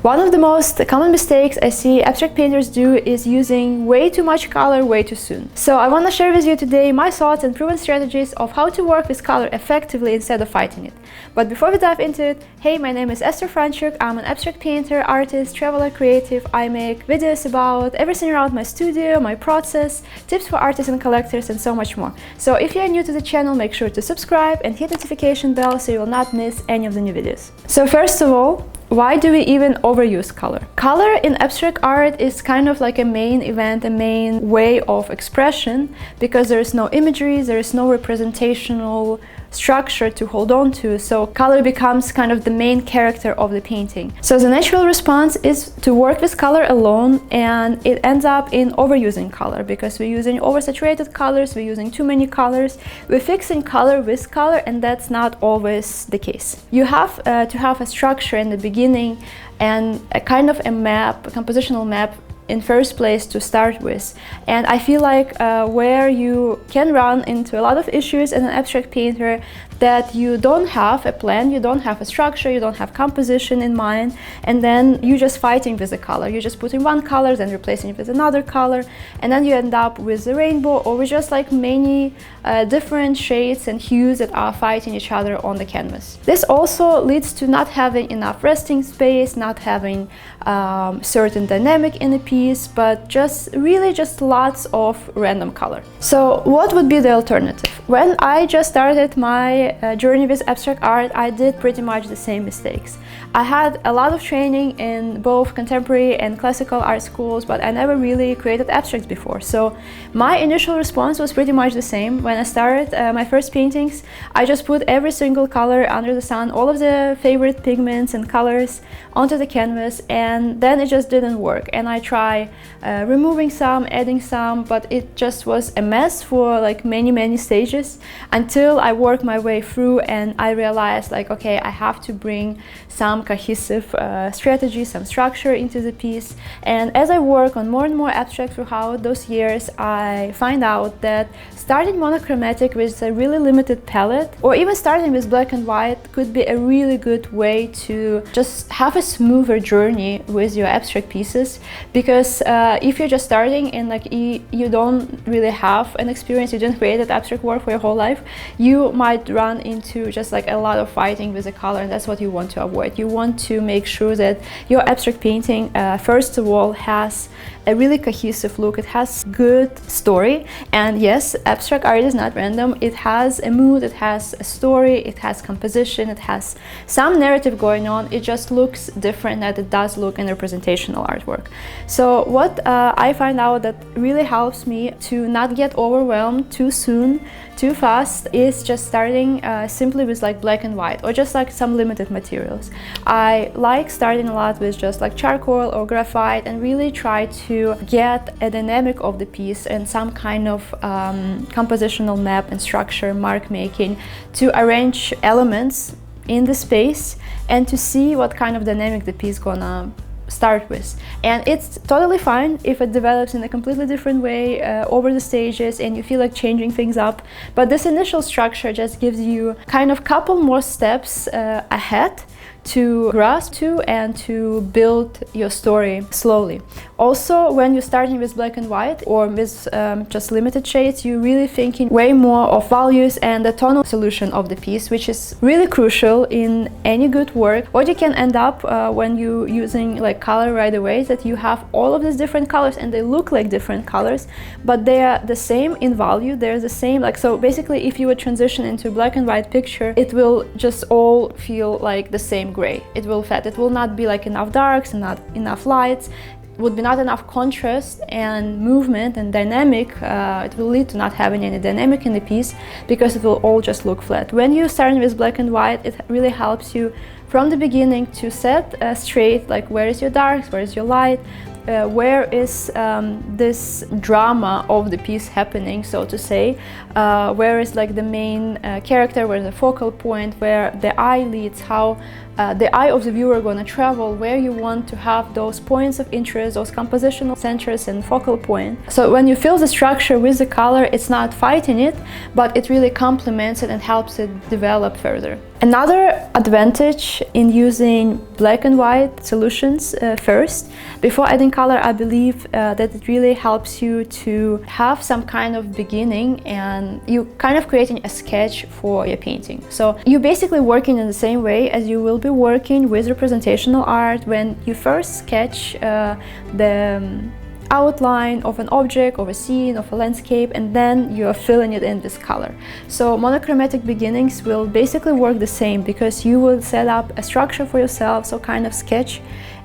One of the most common mistakes I see abstract painters do is using way too much color way too soon. So I want to share with you today my thoughts and proven strategies of how to work with color effectively instead of fighting it. But before we dive into it, hey, my name is Esther Franchuk. I'm an abstract painter, artist, traveler, creative. I make videos about everything around my studio, my process, tips for artists and collectors, and so much more. So if you're new to the channel, make sure to subscribe and hit the notification bell so you will not miss any of the new videos. So first of all, why do we even overuse color? Color in abstract art is kind of like a main event, a main way of expression, because there is no imagery, there is no representational structure to hold on to, so color becomes kind of the main character of the painting. So the natural response is to work with color alone, and it ends up in overusing color because we're using oversaturated colors, we're using too many colors, we're fixing color with color, and that's not always the case. You have to have a structure in the beginning and a kind of a map, a compositional map in first place to start with. And I feel like where you can run into a lot of issues as an abstract painter, that you don't have a plan, you don't have a structure, you don't have composition in mind, and then you're just fighting with the color. You're just putting one color, then replacing it with another color, and then you end up with a rainbow or with just like many different shades and hues that are fighting each other on the canvas. This also leads to not having enough resting space, not having certain dynamic in the piece, but just really just lots of random color. So what would be the alternative? When I just started my journey with abstract art, I did pretty much the same mistakes. I had a lot of training in both contemporary and classical art schools, but I never really created abstracts before. So my initial response was pretty much the same. When I started my first paintings, I just put every single color under the sun, all of the favorite pigments and colors onto the canvas, and then it just didn't work. And I tried removing some, adding some, but it just was a mess for like many stages until I worked my way through and I realized like, okay, I have to bring some cohesive strategy, some structure into the piece. And as I work on more and more abstract throughout those years, I find out that starting monochromatic with a really limited palette, or even starting with black and white, could be a really good way to just have a smoother journey with your abstract pieces. Because if you're just starting and like you don't really have an experience, you didn't create that abstract work for your whole life, you might run into just like a lot of fighting with the color, and that's what you want to avoid. You want to make sure that your abstract painting, first of all, has a really cohesive look. It has good story, and yes, abstract art is not random. It has a mood, it has a story, it has composition, it has some narrative going on. It just looks different than it does look in representational artwork. So what I find out that really helps me to not get overwhelmed too soon, too fast, is just starting simply with like black and white, or just like some limited materials. I like starting a lot with just like charcoal or graphite, and really try to get a dynamic of the piece and some kind of compositional map and structure, mark making, to arrange elements in the space and to see what kind of dynamic the piece gonna start with. And it's totally fine if it develops in a completely different way over the stages and you feel like changing things up, but this initial structure just gives you kind of couple more steps ahead to grasp to and to build your story slowly. Also, when you're starting with black and white or with just limited shades, you're really thinking way more of values and the tonal solution of the piece, which is really crucial in any good work. What you can end up when you're using like color right away is that you have all of these different colors and they look like different colors, but they are the same in value. They're the same, like, so basically if you would transition into a black and white picture, it will just all feel like the same gray. It will fade. It will not be like enough darks and not enough lights. Would be not enough contrast and movement and dynamic. It will lead to not having any dynamic in the piece because it will all just look flat. When you're starting with black and white, it really helps you from the beginning to set straight, like, where is your darks, where is your light, where is this drama of the piece happening, so to say, where is like the main character, where the focal point, where the eye leads, how the eye of the viewer gonna travel where you want to have those points of interest, those compositional centers and focal point. So when you fill the structure with the color, it's not fighting it, but it really complements it and helps it develop further. Another advantage in using black and white solutions first, before adding color, I believe that it really helps you to have some kind of beginning, and you kind of creating a sketch for your painting. So you're basically working in the same way as you will be working with representational art when you first sketch the outline of an object, of a scene, of a landscape, and then you're filling it in with color. So monochromatic beginnings will basically work the same, because you will set up a structure for yourself, so kind of sketch,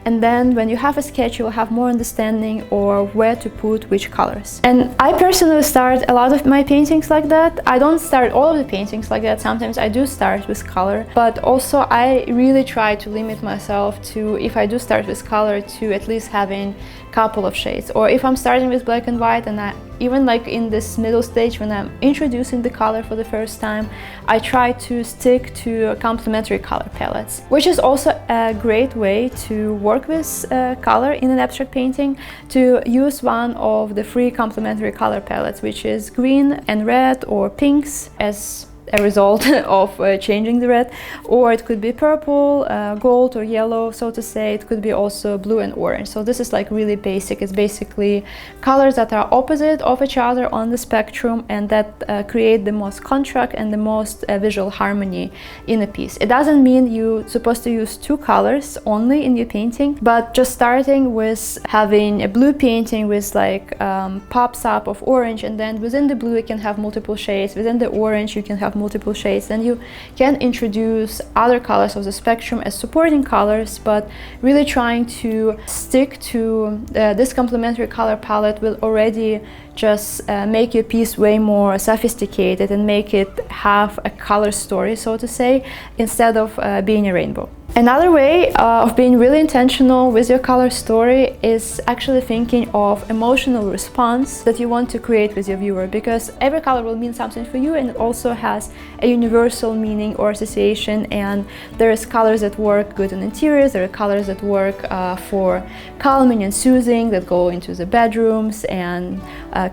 and then when you have a sketch, you will have more understanding or where to put which colors. And I personally start a lot of my paintings like that. I don't start all of the paintings like that. Sometimes I do start with color, but also I really try to limit myself to, if I do start with color, to at least having a couple of shades. Or if I'm starting with black and white, and even like in this middle stage when I'm introducing the color for the first time, I try to stick to complementary color palettes, which is also a great way to work with color in an abstract painting, to use one of the free complementary color palettes, which is green and red or pinks as a result of changing the red, or it could be purple, gold or yellow, so to say. It could be also blue and orange. So this is like really basic. It's basically colors that are opposite of each other on the spectrum, and that create the most contrast and the most visual harmony in a piece. It doesn't mean you're supposed to use two colors only in your painting, but just starting with having a blue painting with like pops up of orange, and then within the blue you can have multiple shades, within the orange you can have multiple shades. Then you can introduce other colors of the spectrum as supporting colors, but really trying to stick to this complementary color palette will already just make your piece way more sophisticated and make it have a color story, so to say, instead of being a rainbow. Another way of being really intentional with your color story is actually thinking of emotional response that you want to create with your viewer, because every color will mean something for you, and it also has a universal meaning or association. And there's colors that work good in interiors, there are colors that work for calming and soothing, that go into the bedrooms and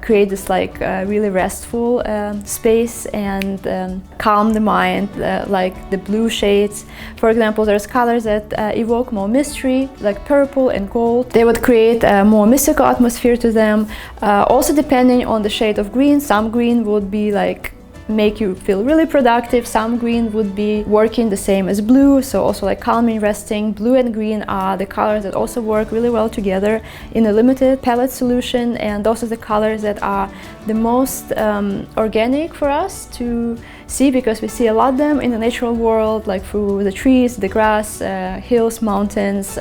create this like really restful space and calm the mind, like the blue shades. For example, there's colors that evoke more mystery, like purple and gold. They would create a more mystical atmosphere to them. Also depending on the shade of green, some green would be like make you feel really productive, some green would be working the same as blue, so also like calming, resting. Blue and green are the colors that also work really well together in a limited palette solution, and those are the colors that are the most organic for us to see, because we see a lot of them in the natural world, like through the trees, the grass, hills, mountains,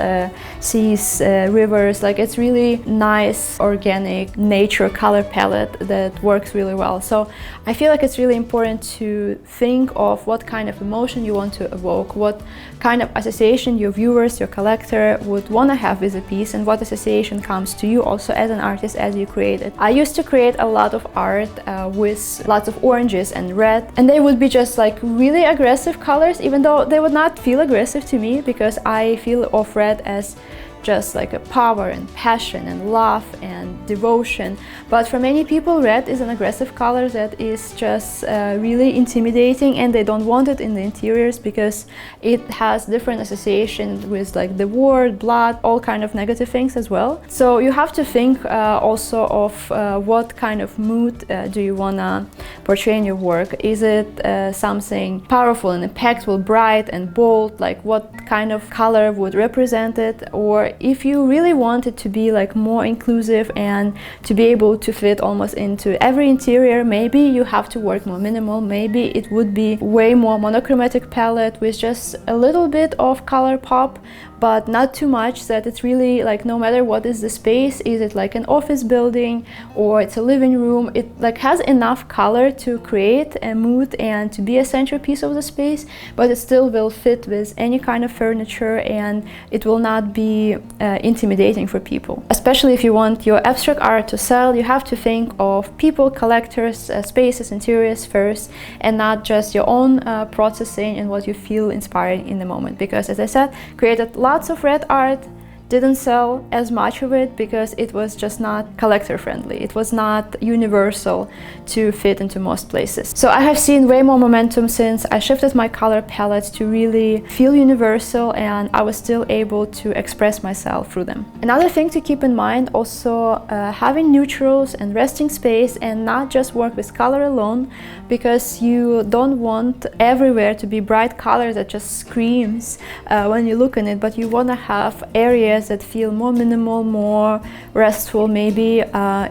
seas, rivers. Like it's really nice organic nature color palette that works really well. So I feel like it's really important to think of what kind of emotion you want to evoke, what kind of association your viewers, your collector would want to have with a piece, and what association comes to you also as an artist as you create it. I used to create a lot of art with lots of oranges and red, and they would be just like really aggressive colors, even though they would not feel aggressive to me, because I feel of red as just like a power and passion and love and devotion. But for many people, red is an aggressive color that is just really intimidating, and they don't want it in the interiors because it has different associations with like the war, blood, all kind of negative things as well. So you have to think also of what kind of mood do you wanna portray in your work. Is it something powerful and impactful, bright and bold, like what kind of color would represent it? Or if you really want it to be like more inclusive and to be able to fit almost into every interior, maybe you have to work more minimal. Maybe it would be way more monochromatic palette with just a little bit of color pop, but not too much that it's really like, no matter what is the space, is it like an office building or it's a living room, it like has enough color to create a mood and to be a centerpiece of the space, but it still will fit with any kind of furniture and it will not be intimidating for people. Especially if you want your abstract art to sell, you have to think of people, collectors, spaces, interiors first, and not just your own processing and what you feel inspiring in the moment. Because as I said, created lots of red art, didn't sell as much of it because it was just not collector friendly. It was not universal to fit into most places. So I have seen way more momentum since I shifted my color palette to really feel universal, and I was still able to express myself through them. Another thing to keep in mind also, having neutrals and resting space, and not just work with color alone, because you don't want everywhere to be bright color that just screams when you look in it, but you want to have areas that feel more minimal, more restful. Maybe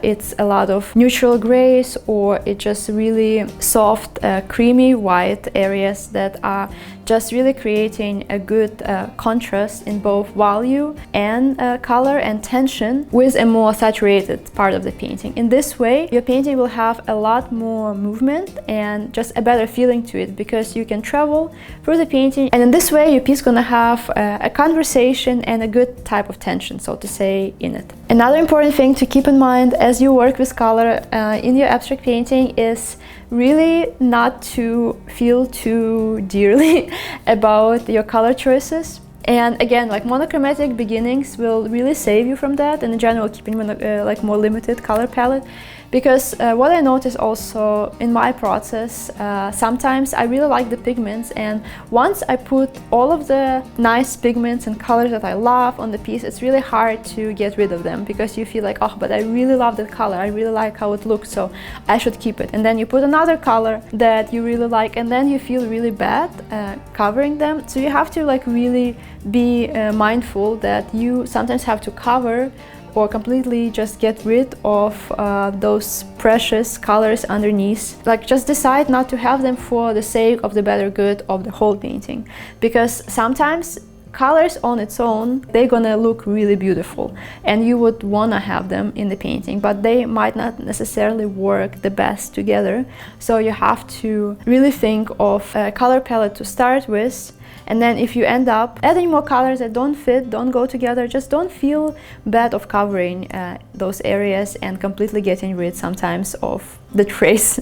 it's a lot of neutral grays, or it's just really soft, creamy white areas that are just really creating a good contrast in both value and color and tension with a more saturated part of the painting. In this way, your painting will have a lot more movement and just a better feeling to it, because you can travel through the painting, and in this way your piece is gonna have a conversation and a good type of tension, so to say, in it. Another important thing to keep in mind as you work with color in your abstract painting is really not to feel too dearly about your color choices. And again, like monochromatic beginnings will really save you from that, and in general keeping like more limited color palette. Because what I notice also in my process, sometimes I really like the pigments, and once I put all of the nice pigments and colors that I love on the piece, it's really hard to get rid of them, because you feel like, oh, but I really love that color, I really like how it looks, so I should keep it. And then you put another color that you really like, and then you feel really bad covering them. So you have to like really be mindful that you sometimes have to cover or completely just get rid of those precious colors underneath. Like, just decide not to have them for the sake of the better good of the whole painting. Because sometimes colors on its own, they're gonna look really beautiful and you would wanna have them in the painting, but they might not necessarily work the best together. So you have to really think of a color palette to start with. And then if you end up adding more colors that don't fit, don't go together, just don't feel bad of covering those areas and completely getting rid sometimes of the trace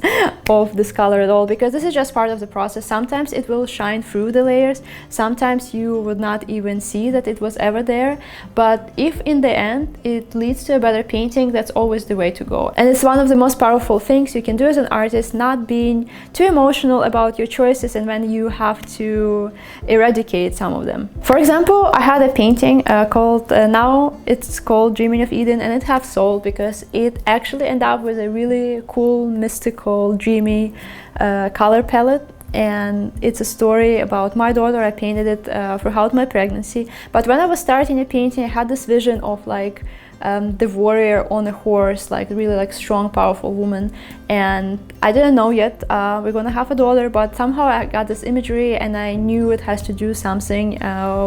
of this color at all, because this is just part of the process. Sometimes it will shine through the layers, sometimes you would not even see that it was ever there, but if in the end it leads to a better painting, that's always the way to go. And it's one of the most powerful things you can do as an artist, not being too emotional about your choices and when you have to eradicate some of them. For example, I had a painting called now it's called Dreaming of Eden, and it have sold because it actually ended up with a really cool, mystical, dreamy color palette. And it's a story about my daughter. I painted it throughout my pregnancy, but when I was starting a painting, I had this vision of like the warrior on a horse, like really like strong, powerful woman. And I didn't know yet we're gonna have a daughter, but somehow I got this imagery and I knew it has to do something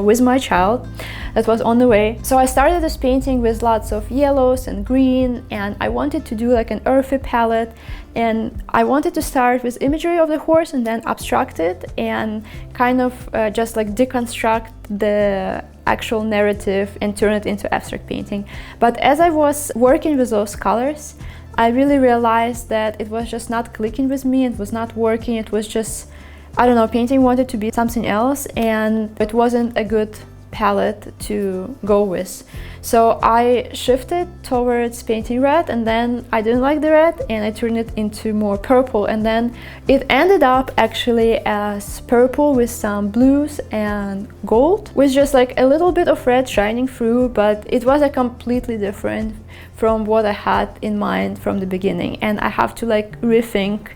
with my child that was on the way. So I started this painting with lots of yellows and green, and I wanted to do like an earthy palette, and I wanted to start with imagery of the horse and then abstract it and kind of just like deconstruct the actual narrative and turn it into abstract painting. But as I was working with those colors, I really realized that it was just not clicking with me, it was not working, it was just, I don't know, painting wanted to be something else, and it wasn't a good palette to go with. So I shifted towards painting red, and then I didn't like the red and I turned it into more purple, and then it ended up actually as purple with some blues and gold, with just like a little bit of red shining through, but it was a completely different from what I had in mind from the beginning, and I have to like rethink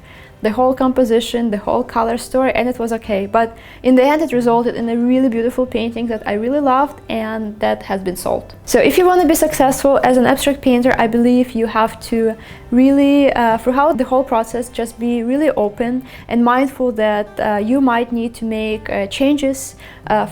the whole composition, the whole color story, and it was okay. But in the end, it resulted in a really beautiful painting that I really loved and that has been sold. So if you want to be successful as an abstract painter, I believe you have to really, throughout the whole process, just be really open and mindful that you might need to make changes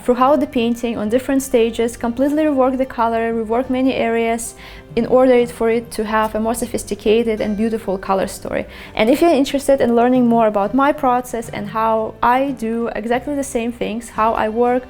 throughout the painting on different stages, completely rework the color, rework many areas in order for it to have a more sophisticated and beautiful color story. And if you're interested in learning more about my process and how I do exactly the same things, how I work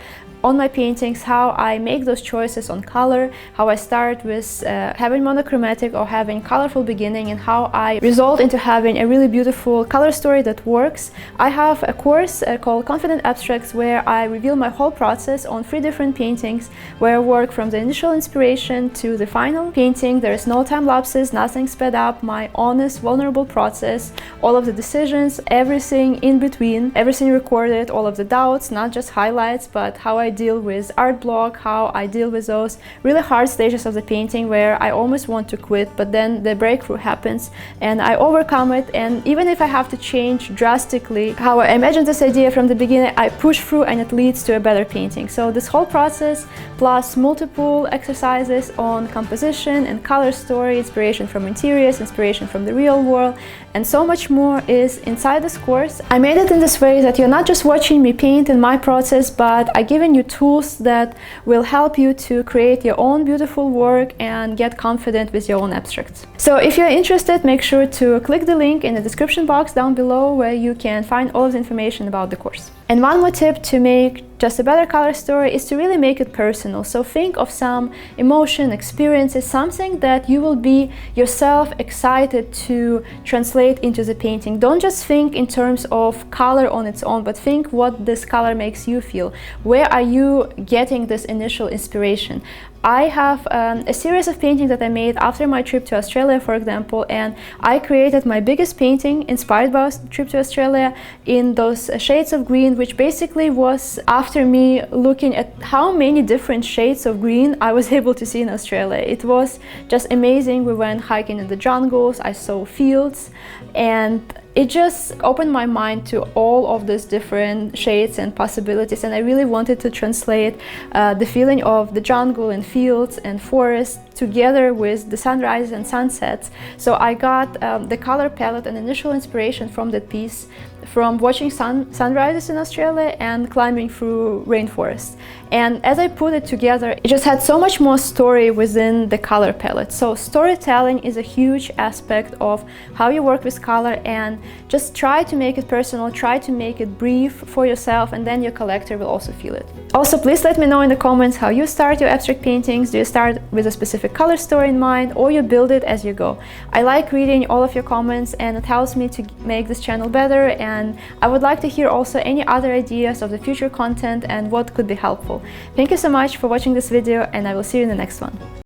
on my paintings, how I make those choices on color, how I start with having monochromatic or having colorful beginning, and how I result into having a really beautiful color story that works, I have a course called Confident Abstracts, where I reveal my whole process on 3 different paintings, where I work from the initial inspiration to the final painting. There is no time lapses, nothing sped up, my honest, vulnerable process, all of the decisions, everything in between, everything recorded, all of the doubts, not just highlights, but how I deal with art block, how I deal with those really hard stages of the painting where I almost want to quit, but then the breakthrough happens and I overcome it. And even if I have to change drastically how I imagined this idea from the beginning, I push through and it leads to a better painting. So this whole process, plus multiple exercises on composition and color story, inspiration from interiors, inspiration from the real world, and so much more is inside this course. I made it in this way that you're not just watching me paint in my process, but I'm giving you tools that will help you to create your own beautiful work and get confident with your own abstracts. So if you're interested, make sure to click the link in the description box down below, where you can find all of the information about the course. And one more tip to make just a better color story is to really make it personal. So think of some emotion, experiences, something that you will be yourself excited to translate into the painting. Don't just think in terms of color on its own, but think what this color makes you feel. Where are you getting this initial inspiration? I have a series of paintings that I made after my trip to Australia, for example, and I created my biggest painting inspired by the trip to Australia in those shades of green, which basically was after me looking at how many different shades of green I was able to see in Australia. It was just amazing. We went hiking in the jungles, I saw fields, and it just opened my mind to all of these different shades and possibilities, and I really wanted to translate the feeling of the jungle and fields and forests together with the sunrises and sunsets. So I got the color palette and initial inspiration from that piece from watching sunrises in Australia and climbing through rainforests. And as I put it together, it just had so much more story within the color palette. So storytelling is a huge aspect of how you work with color, and just try to make it personal, try to make it brief for yourself, and then your collector will also feel it. Also, please let me know in the comments how you start your abstract paintings. Do you start with a specific color story in mind, or you build it as you go? I like reading all of your comments, and it helps me to make this channel better, and I would like to hear also any other ideas of the future content and what could be helpful. Thank you so much for watching this video, and I will see you in the next one.